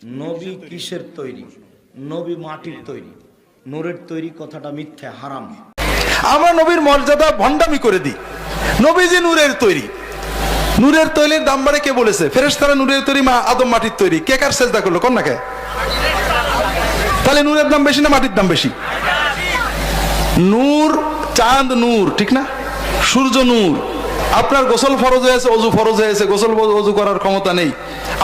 নবী কিসের তৈরি? নবী মাটির তৈরি, নূরের তৈরি কথাটা মিথ্যা, হারাম। আমরা নবীর মর্যাদা ভণ্ডামি করে দিই। নবীজি নূরের তৈরি, নূরের তৈরির দাম বাড়ে কে বলেছে? ফেরেশতারা নূরের তৈরি, মা আদম মাটির তৈরি। কে কার সেজদা করলো? কোন না কে? তাহলে নূরের দাম বেশি না মাটির দাম বেশি? নূর, চাঁদ নূর, ঠিক না? সূর্য নূর। আপনার গোসল ফরজ হয়েছে, অজু ফরজ হয়েছে, গোসল অজু করার ক্ষমতা নেই।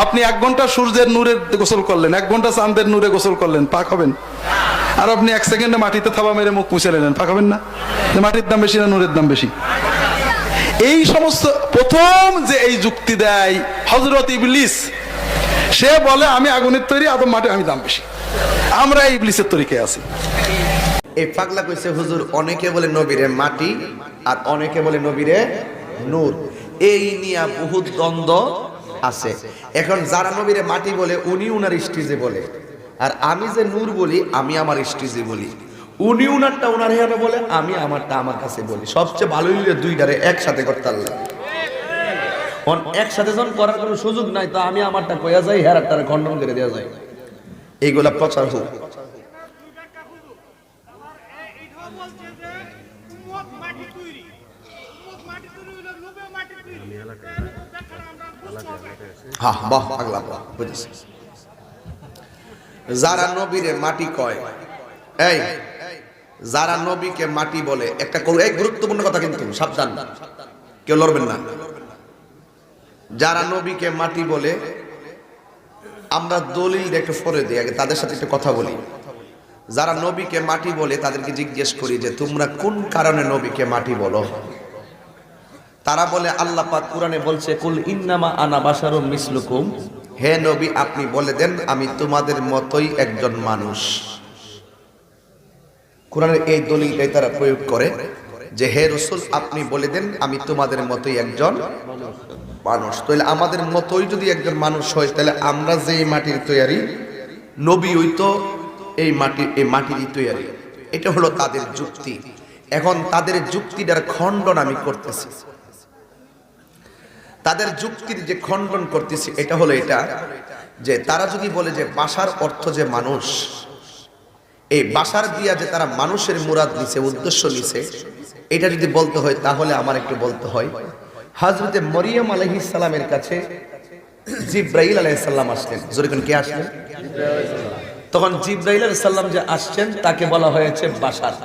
আপনি 1 ঘন্টা সূর্যের নূরে গোসল করলেন, 1 ঘন্টা চাঁদের নূরে গোসল করলেন, পাক হবেন? আর আপনি 1 সেকেন্ডে মাটিতে থাবা মেরে মুখ মুছে নিলেন, পাক হবেন না? মাটির দাম বেশি না নূরের দাম বেশি? এই সমস্ত প্রথম যে এই যুক্তি দেয় হযরত ইবলিস, সে বলে আমি আগুনের তৈরি, আদম মাটি, আমি দাম বেশি। আমরা এই ইবলিসের তরিকে আছি। এই পাগলা কইছে হুজুর, অনেকে বলে নবীরে মাটি আর অনেকে বলে নবীরে নূর। এই নিয়ে বহুত দ্বন্দ্ব আছে। এখন যারা নবীরে মাটি বলে উনি উনার স্টেজে বলে, আর আমি যে নূর বলি আমি আমার স্টেজে বলি। উনি উনারটা উনার হেয়ারে বলে, আমি আমারটা আমার কাছে বলি। সবচেয়ে ভালো হইলে দুইটারে একসাথে করতে পারলে, একসাথে যখন করার কোনো সুযোগ নাই, তো আমি আমারটা কইয়া যাই, হেয়ারটারে খণ্ডন করে দেওয়া যায়। এইগুলা প্রচার হোক। যারা নবীরে মাটি কয়, এই যারা নবীকে মাটি বলে, একটা গুরুত্বপূর্ণ কথা কিন্তু, সাবধান, কেউ লড়বেন না। যারা নবীকে মাটি বলে, আমরা দলিল একটু পরে দিই, আগে তাদের সাথে একটু কথা বলি। যারা নবীকে মাটি বলে তাদেরকে জিজ্ঞেস করি যে তোমরা কোন কারণে নবীকে মাটি বলো? তারা বলে আল্লাহ পাক কোরআনে বলছে, কুল ইন্নামা আনা বাশারুম মিসলুকুম, হে নবী আপনি বলে দেন আমি তোমাদের মতোই একজন মানুষ। কোরআনের এই দলিলটাই তারা প্রয়োগ করে যে হে রাসূল আপনি বলে দেন আমি তোমাদের মতোই একজন মানুষ। তাহলে আমাদের মতোই যদি একজন মানুষ হয়, তাহলে আমরা যে মাটির তৈরি, নবী ওই তো এই মাটিরই তৈরি। এটা হলো তাদের যুক্তি। এখন তাদের যুক্তিটার খণ্ডন আমি করতেছি। তাদের যুক্তির যে খণ্ডন করতেছি এটা হলো এটা, যে তারা যদি বলে যে বাশার অর্থ যে মানুষ, এই বাশার দিয়া যে তারা মানুষের মুরাদ নিছে, উদ্দেশ্য নিছে, এটা যদি বলতে হয় তাহলে আমার একটু বলতে হয় হযরতে মরিয়ম আলাইহিস সালামের কাছে জিবরাইল আলাইহিস সালাম আসলেন। জোরে কোন কে আসলেন? তখন জিবরাইল আলাইহিস সালাম যে আসছেন তাকে বলা হয়েছে বাশার।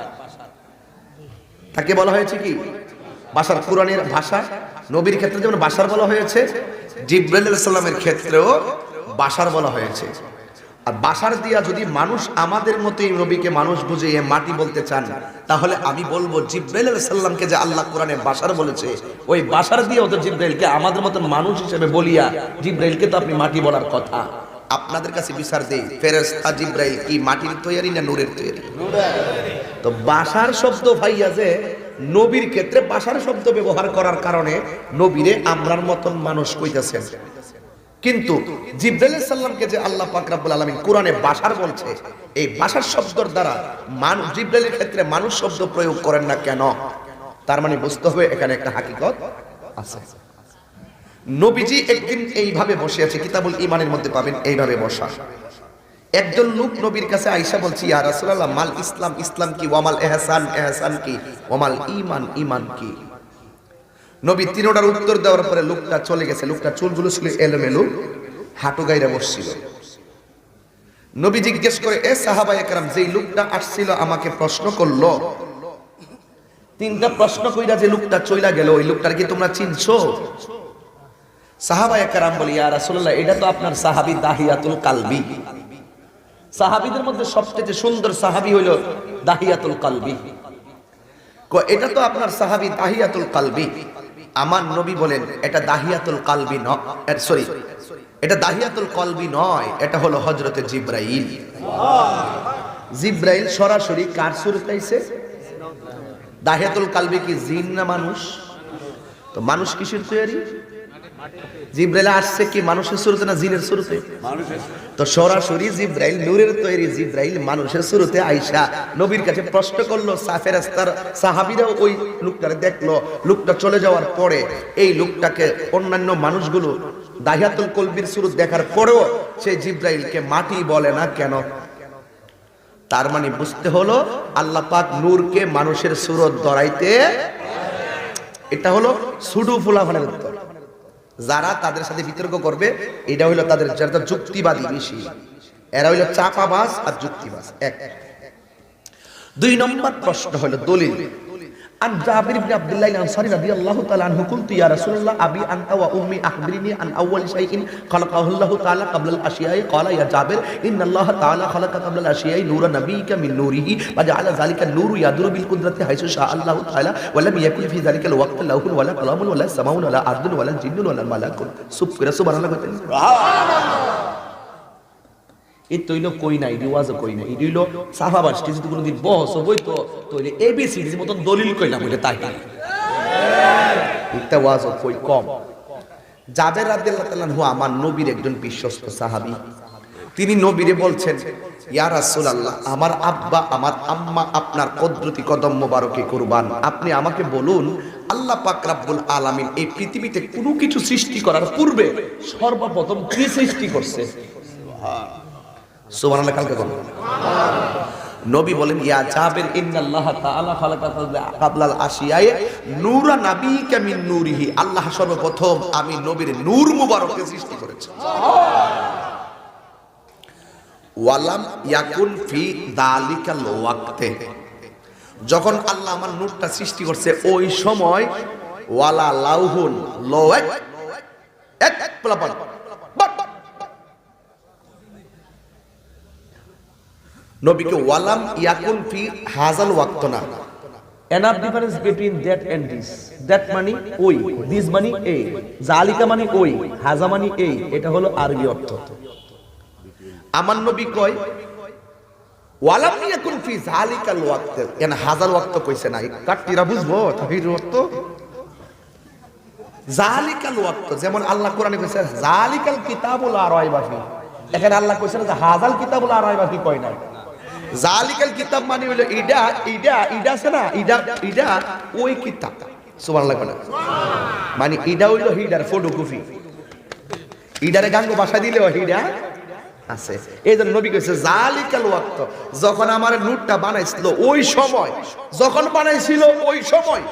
তাকে বলা হয়েছে কি? বাশার। কুরআনের ভাষা, নবীর ক্ষেত্রে যেমন বাশার বলা হয়েছে, জিবরাইল আলাইহিস সালামের ক্ষেত্রেও বাশার বলা হয়েছে। আর বাশার দিয়া যদি মানুষ আমাদের মতোই নবীকে মানুষ বুঝে মাটি বলতে চান, তাহলে আমি বলবো জিবরাইল আলাইহিস সালামকে যে আল্লাহ কোরআনে বাশার বলেছে, ওই বাশার দিয়ে ওদের জিবরাইলকে আমাদের মতন মানুষ হিসেবে বলিয়া জিবরাইলকে তো আপনি মাটি বলার কথা। আপনাদের কাছে বিচার দেই, ফেরেশতা জিবরাইল কি মাটির তৈরি না নূরের তৈরি? তো বাশার শব্দ ভাইয়া যে নবীর ক্ষেত্রে বাশার শব্দ ব্যবহার করার কারণে নবীরে আমরার মতন মানুষ কইতাছেন, কিন্তু জিবরাইল আলাইহিস সালামকে যে আল্লাহ পাক রব্বুল আলামিন কোরআনে বাশার বলছে, এই বাশার শব্দের দ্বারা জিবরাইলের ক্ষেত্রে মানুষ শব্দ প্রয়োগ করেন না কেন? তার মানে বুঝতে হবে এখানে একটা হাকিকত আছে। নবীজি একদিন এইভাবে বসে আছে, কিতাবুল ঈমানের মধ্যে পাবেন এইভাবে বসা। একজন লোক নবীর কাছে আয়েশা বলছি, ইয়া রাসূলুল্লাহ মাল ইসলাম, ইসলাম কি? ওয়ামাল ইহসান, ইহসান কি? ওয়ামাল ঈমান, ঈমান কি? নবী তিনটার উত্তর দেওয়ার পরে লোকটা চলে গেছে। লোকটা চুলগুলো ছিল এলোমেলো, হাঁটু গাইরা বসছিল। নবী জিজ্ঞেস করে, এ সাহাবায়ে কেরাম, যেই লোকটা আসছিল আমাকে প্রশ্ন করলো, 3টা প্রশ্ন কইরা যে লোকটা চইলা গেল, ওই লোকটার কি তোমরা চিনছো? সাহাবায়ে কেরাম বলি, ইয়া রাসূলুল্লাহ এটা তো আপনার সাহাবী দাহিয়াতুল কালবি। সাহাবীদের মধ্যে সবচেয়ে সুন্দর সাহাবী হইল দাহিয়াতুল কালবি। এটা তো আপনার সাহাবী দাহিয়াতুল কালবি। আমার নবী বলেন এটা দাহিয়াতুল কালবি নয়, সরি, এটা দাহিয়াতুল কলবি নয়, এটা হলো হযরতে জিবরাইল। জিবরাইল সরাসরি কার সুরতে আইছে? দাহিয়াতুল কালবি কি জিন না মানুষ? তো মানুষ কিসের তৈরি? জিবরাইল আসছে কি মানুষের সুরতে না জিনের সুরতে? তো সরাসরি জিবরাইল নূরের তৈরি, জিবরাইল মানুষের সুরতে আইসা নবীর কাছে প্রশ্ন করলো। ফেরেশতার সাহাবীরাও ওই লোকটারে দেখলো। লোকটা চলে যাওয়ার পরে এই লোকটাকে অন্যান্য মানুষগুলো দাহিয়াতুল কলবির সুরত দেখার পরেও সে জিব্রাইলকে মাটি বলে না কেন? তার মানে বুঝতে হলো আল্লাহ পাক নূরকে মানুষের সুরত ধরাইতে, এটা হলো সুডু ফুলাফানের উত্তর। যারা তাদের সাথে বিতর্ক করবে, এটা হইলো তাদের যারা যুক্তিবাদী বেশি, এরা হইলো চাপাবাজ আর যুক্তিবাজ। এক। 2 নম্বর প্রশ্ন হলো দলিল। আন জাবির ইবনে আব্দুল্লাহ আল-আনসারী রাদিয়াল্লাহু তাআলা আনহু কুনতু ইয়া রাসূলুল্লাহ আবি আনতা ওয়া উম্মি আখবিরনি আন আউওয়াল শাইইন খালাকাহু আল্লাহু তাআলা ক্বাবলা আল-আশিয়া'i ক্বালা ইয়া জাবির ইন্নাল্লাহা তাআলা খালাকা ক্বাবলা আল-আশিয়া'i নূরা নাবিয়্যিকা মিন নূরিহি ওয়া জাআলা যালিকা নূরু ইয়াদুরু বিল কুদরাতি হাইসু শাআ আল্লাহু তাআলা ওয়া লাম ইয়াকুন ফি যালিকা আল-ওয়াক্ত লাহুন ওয়া লা কালামুন ওয়া লা সামাউন ওয়া লা আরদুন ওয়া লা জিন্নুন ওয়া লা মালাকুন। সুবহানাল্লাহ কইতেন। এই তৈল কই নাই, রিওয়াজও কই নাই, এই হইলো সাহাবার স্টেজে কোনোদিন বহস হইতো তৈলে এবিসিডির মতন দলিল কইলাম বলে তাই না, এটা ওয়াজও কই কম। জাবের রাদিয়াল্লাহু তাআলা আনহু আমার নবীর একজন বিশ্বস্ত সাহাবী। তিনি নবীরে বলছেন, ইয়া রাসূলুল্লাহ, আমার আব্বা আমার আম্মা আপনার কুদরতি কদম মোবারকে কুরবান, আপনি আমাকে বলুন আল্লাহ পাক রব্বুল আলামিন এই পৃথিবীতে কোনো কিছু সৃষ্টি করার পূর্বে সর্বপ্রথম কি সৃষ্টি করছে? সুবহানাল্লাহ। কালকে বলুন। নবী বলেন, ইয়া জাবির ইন্নাল্লাহা তাআলা খালাকা ক্বাবলাল আশিয়া'i নূরা নাবিয়্যিকা মিন নূরিহি, আল্লাহ সর্বপ্রথম আমি নবীর নূর মুবারককে সৃষ্টি করেছি। ওয়ালাম ইয়াকুন ফি যালিকাল ওয়াক্তে, যখন আল্লাহ আমার নূরটা সৃষ্টি করছে ওই সময় ওয়ালা লাউহুন লওয়াক এক প্লাবন নবীকে ওয়ালাম ইয়াকুন ফি হাজাল ওয়াক্ত না। Enough difference between that and this. That money ওই, this money এই, জালিকা মানে ওই, হাজা মানে এই, এটা হলো আরবি অর্থ। আমার নবী কয় ওয়ালাম ইয়াকুন ফি যালিকাল ওয়াক্ত, এন হাজাল ওয়াক্ত কইছে না, কাটটিরা বুঝবো তাহির ওয়াক্ত যালিকাল ওয়াক্ত। যেমন আল্লাহ কোরআনে কইছে যালিকাল কিতাবুল লা রাইবা ফি, এখানে আল্লাহ কইছে না যে হাজাল কিতাবুল লা রাইবা ফি কয় না। জালিকাল কিতাব মানে হলো ইডা ইডা ইডা আছে না, ইডা ইডা ওই কিতাব। সুবহানাল্লাহ বলে মানে ইডা হইলো হিডার ফটোকপি, ইডারে গাঙ্গ ভাষা দিলে হিডা আছে। এই জন্য নবী কইছে জালিকাল ওয়াক্ত, যখন আমার নূরটা বানাইছিল ওই সময়, যখন বানাইছিল ওই সময়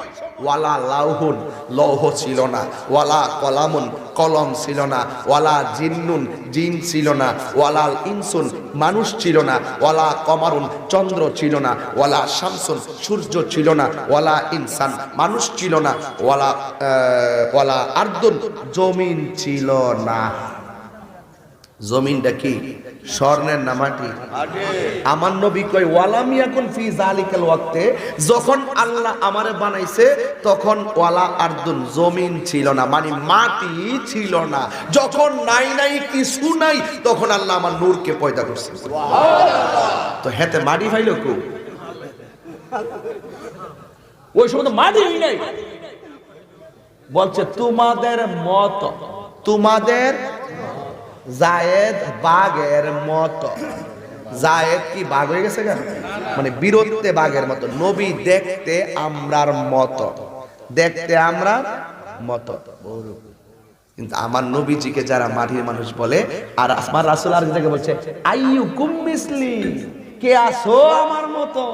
ওয়ালা লাউহুন লৌহ ছিল না, ওয়ালা কলামুন কলম ছিল না, ওয়ালা জিন্নুন জিন ছিল না, ওয়ালাল ইনসুন মানুষ ছিল না, ওয়ালা কমারুন চন্দ্র ছিল না, ওয়ালা শামসুন সূর্য ছিল না, ওয়ালা ইনসান মানুষ ছিল না, ওয়ালা আরদুন জমিন ছিল না। জমিনটা কি স্বর্ণের না মাটি? আমার নবী কয় ওয়ালাম ইয়াকুন ফি যালিকাল ওয়াক্তে, যখন আল্লাহ আমারে বানাইছে তখন ওয়ালা আরদুন জমিন ছিল না, মানে মাটি ছিল না। যখন নাই নাই কিছু নাই তখন আল্লাহ আমার নূরকে পয়দা করছে। তো হেতে মাটি ফাইল কো, ওই সময় তো মাটি নাই। বলছে তোমাদের মত, তোমাদের জায়েদ বাঘের মতো। জায়েদ কি বাঘ হয়ে গেছে কেন? মানে বীরত্বে বাঘের মতো। নবী দেখতে আমরার মতো, দেখতে আমরার মতো। কিন্তু আমার নবীজিকে যারা মাটির মানুষ বলে, আর আমার রাসূল আর জায়গায় বলছে আইয়ুকুম মিসলি, কে আছো আমার মতো?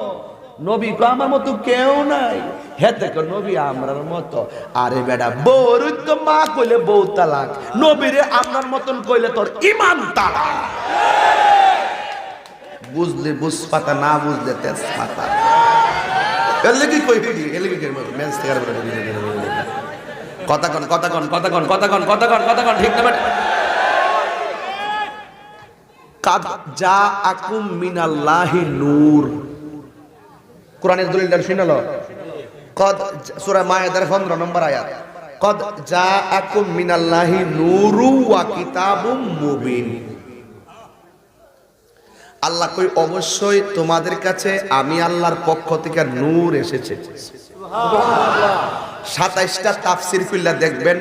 নবী কো আমার মতো কেউ নাই, হেতে কো নবী আমরার মতো। আরে বেটা বউর তো মা কইলে বউ তালাক, নবীরে আপনার মতন কইলে তোর ঈমান তালাক। বুঝলে বুঝ পাতা, না বুঝলে তেজ পাতা। এলে কি কই দিই, এলে কি করব মেন্স থেকে বলে কথা কোন কথা কোন কথা কোন কথা কোন কথা কোন কথা কোন, ঠিক না বেটা? কাদ জাআকুম মিনাল্লাহি নূর, কোরআনের দলিলটা শুনালো। কদ সূরা মায়েদার 15 নম্বর আয়াত, কদ জাআকুম মিনাল্লাহি নূরু ওয়া কিতাবুম মুবিন। আল্লাহ কই অবশ্যই তোমাদের কাছে আমি আল্লাহর পক্ষ থেকে নূর এসেছে। সুবহানাল্লাহ। 27টা তাফসীর খুললা দেখবেন,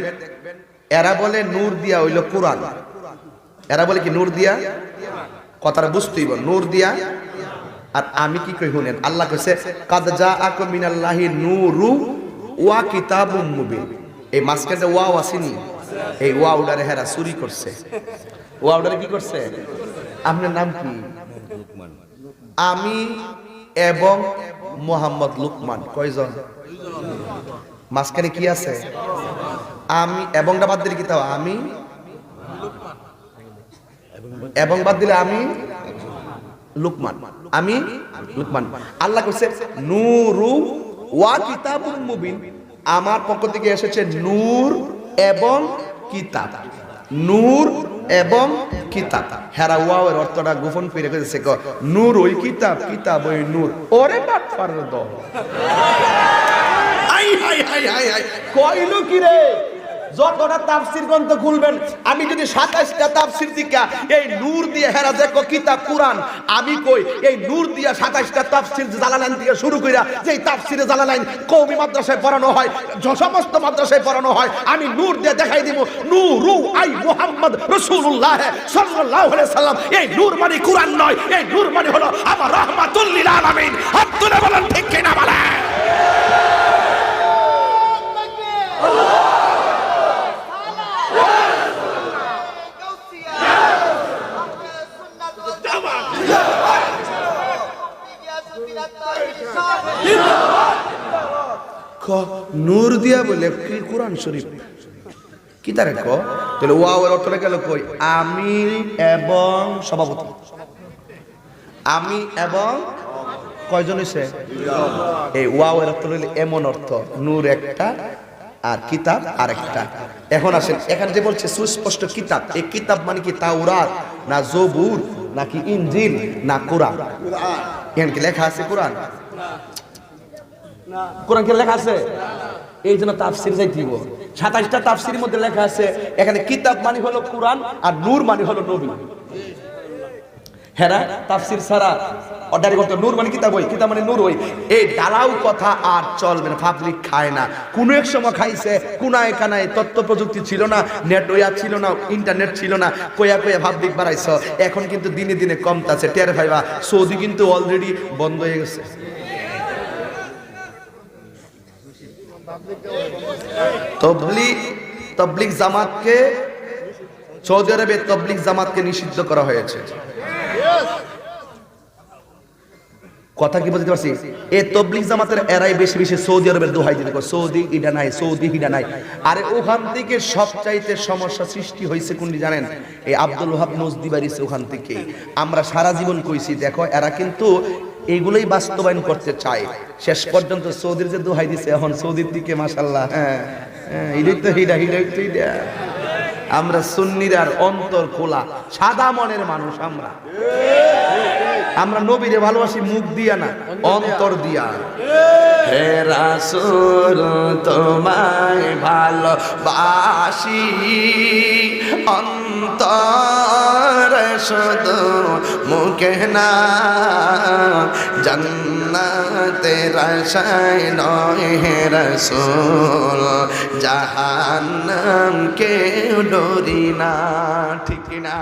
এরা বলে নূর দিয়া হইল কোরআন, এরা বলে কি নূর দিয়া, কথাটা বুঝতেই বল, নূর দিয়া। আর আমি কি কই শুনেন, আল্লাহ কইছে কাদ জাআকুম মিনাল্লাহি নূরু ওয়া কিতাবুম মুবিন। এই মাঝখানে ওয়াও আসেনি? এই ওয়াউডারে হেরা চুরি করছে। ওয়াউডারে কি করছে? আপনার নাম কি? আমি এবং মোহাম্মদ লুকমান। কয়জন? মাঝখানে কি আছে? আমি এবংটা বাদ দিলে কি তাও আমি এবং বাদ দিলে আমি লুকমান। আমি লুকমান। আল্লাহ কইছে নূরু ওয়া কিতাবুম মুবিন, আমার পক্ষ থেকে এসেছে নূর এবং কিতাব। নূর এবং কিতাব। হেরা ওয়াও এর অর্থটা গোপন করে রেখেছে। নূর ওই কিতাব, কিতাব ওই নূর। ওরে বাট পারদ I high high high high কইলো কি রে? যতটা তাফসীর গ্রন্থ খুলবেন, আমি যদি 27টা তাফসীর দিকা এই নূর দিয়ে হেরা দেখো কিতাব কুরআন, আমি কই এই নূর দিয়া 27টা তাফসীর জালালাইন থেকে শুরু কইরা যেই তাফসীরে জালালাইন কওমি মাদ্রাসায় পড়ানো হয়, সমস্ত মাদ্রাসায় পড়ানো হয়, আমি নূর দিয়ে দেখাই দিব নূরু আই মুহাম্মদ রাসূলুল্লাহ সাল্লাল্লাহু আলাইহি সাল্লাম। এই নূর মানে কুরআন নয়, এই নূর মানে হলো আমার রাহমাতুল লিল আলামিন। আব্দুল্লাহ বলেন ঠিক কিনা বলেন? নূর দিয়া বলে কি কোরআন শরীফ কি তারে ক তাহলে ওয়াও এর অর্থটা গেল কই? আমি এবং সভাপতি। আমি এবং কয়জন হইছে? এই ওয়াও এর অর্থ হইলে এমন অর্থ, নূর একটা আর কিতাব আরেকটা। এখন আসেন, এখানে যে বলছে সুস্পষ্ট কিতাব, এই কিতাব মানে কি তাওরাত না জবুর নাকি ইনজিল না কোরআন? এখানে কি লেখা আছে কোরআন? কোরআন কি লেখা আছে? এই জন্য তাফসীর যাইতে দিব। 27টা তাফসীরের মধ্যে লেখা আছে এখানে কিতাব মানে হলো কোরআন আর নূর মানে হলো নবী। হেরা তাফসীর ছাড়া অর্ডার করতে নূর মানে কিতাব হই, কিতাব মানে নূর হই, এই ডালাও কথা আর চলবে না। পাবলিক খায় না। কোন এক সময় খাইছে, কোনায় কানায় তথ্য প্রযুক্তি ছিল না, নেট ওয়া ছিল না, ইন্টারনেট ছিল না, কয়া কয়া পাবলিক বাড়াইছ। এখন কিন্তু দিনে দিনে কমতাছে। টের ভাইবা সৌদি কিন্তু অলরেডি বন্ধ হয়ে গেছে। তবলিগ জামাতকে, সৌদি আরবে তবলিগ জামাতকে নিষিদ্ধ করা হয়েছে। কথা কি বুঝতে পারছি? এই তবলিগ জামাতের এরাই বেশি বেশি সৌদি আরবের দোহাই দিতে কয় সৌদি ইডা নাই, সৌদি হিডা নাই। আরে ওখান থেকে সবচাইতে সমস্যা সৃষ্টি হয়েছে কোনটি জানেন? এই আব্দুল ওহাব নজদি বাড়িছে ওখান থেকে। আমরা সারা জীবন কইছি দেখো এরা কিন্তু এইগুলোই বাস্তবায়ন করতে চায়। শেষ পর্যন্ত সৌদির যে দোহাই দিছে, এখন সৌদির দিকে মাশাআল্লাহ আমরা সুন্নিরার অন্তর খোলা সাদা মনের মানুষ। আমরা নবীরে ভালোবাসি মুখ দিয়া না, অন্তর দিয়া। হে রাসূল তোমায় ভালোবাসি অন্তর শুধু মুখে না, জান্নাতের আশায় নয় হে রাসূল, জাহান্নাম কেউ ডরি না। ঠিক না?